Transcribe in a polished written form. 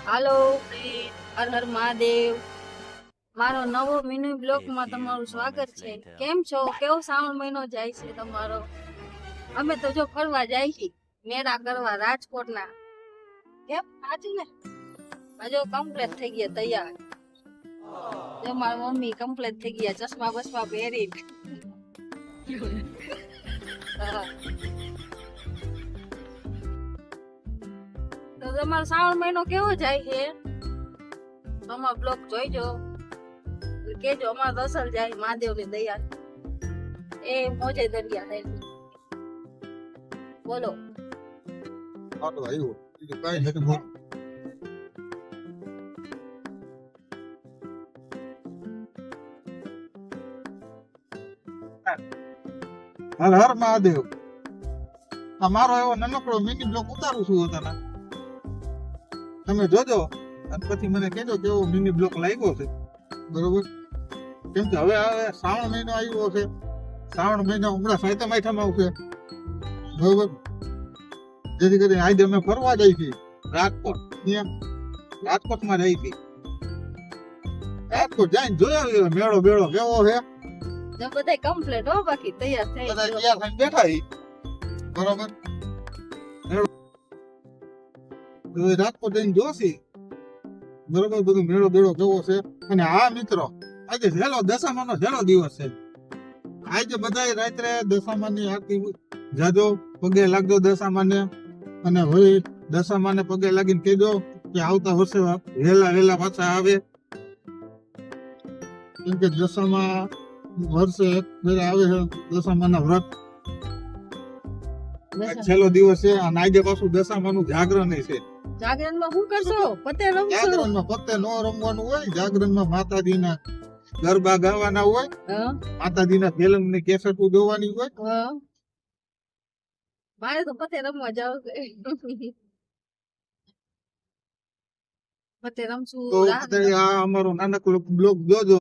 હાલો હર હર મહાદેવ. મારો નવો mini blog માં તમારું સ્વાગત છે. કેમ છો? કેવો શ્રાવણ મહિનો જાય છે તમારો? અમે તો જો ફરવા જાય છે, મેળા કરવા રાજકોટના. કેમ સાચું ને? હજો કમ્પ્લીટ થઈ ગયા તૈયાર. જો મારી મમ્મી કમ્પ્લીટ થઈ ગયા, ચશ્મા બસમા પહેરી. તો તમારો શ્રાવણ મહિનો કેવો જાય છે? તમારો બ્લોગ જોઈજો, કેજો. અમારો તો અસલ જાય મહાદેવ ની દયા. એ મોજે દરિયા થાય. બોલો. આટલો આવ્યો બીજું કાંઈ નથી બોલ. હર હર મહાદેવ. આ મારો એવો નાનકડો મિની બ્લોક ઉતારું છું તને, તમે જોજો અને પછી મને કહેજો કેવો મિની બ્લોક લાગ્યો છે. બરોબર? કેમ કે હવે શ્રાવણ મહિનો આવ્યો છે. શ્રાવણ મહિનો હમણાં સાતમ આઠમ આવશે. બરોબર? જેથી કરીને આજે અમે ફરવા જઈ છીએ રાજકોટ. રાજકોટમાં જઈ છીએ. રાજકોટ જઈને જોયા મેળો બેળો કેવો છે. બધા કમ્પ્લીટ હો, બાકી તૈયાર થઈ બધા તૈયાર થઈને બેઠા છીએ. બરોબર? રાજકોટ જઈને જોશી. બરોબર? બધું મેળો બેળો કેવો છે. અને હા મિત્રો, આજે છેલ્લો દશામાનો છેલ્લો દિવસ છે. આજે બધા રાત્રે દશામાની આરતી જાજો, પગે લાગજો દશામાને. અને હવે દશામાને પગે લાગીને કહેજો કે આવતા વર્ષે વહેલા પાછા આવે. કેમ કે દશામા વર્ષે આવે છે દશામાના વ્રત. છેલ્લો દિવસ છે અને આજે પાછું દશામાનું જાગરણ છે. જાગરણ માં શું કરશો? પતે રમશો? જાગરણમાં પત્તે નો રમવાનું હોય. જાગરણમાં માતાજીના ગરબા ગાવાના હોય, માતાજીના ફિલ્મ ની કેસેટો જોવાની હોય. મારે તો પતે રમવા જાવ. પતે રમશું. તો આ અમારો નાનકડો બ્લોગ જોજો.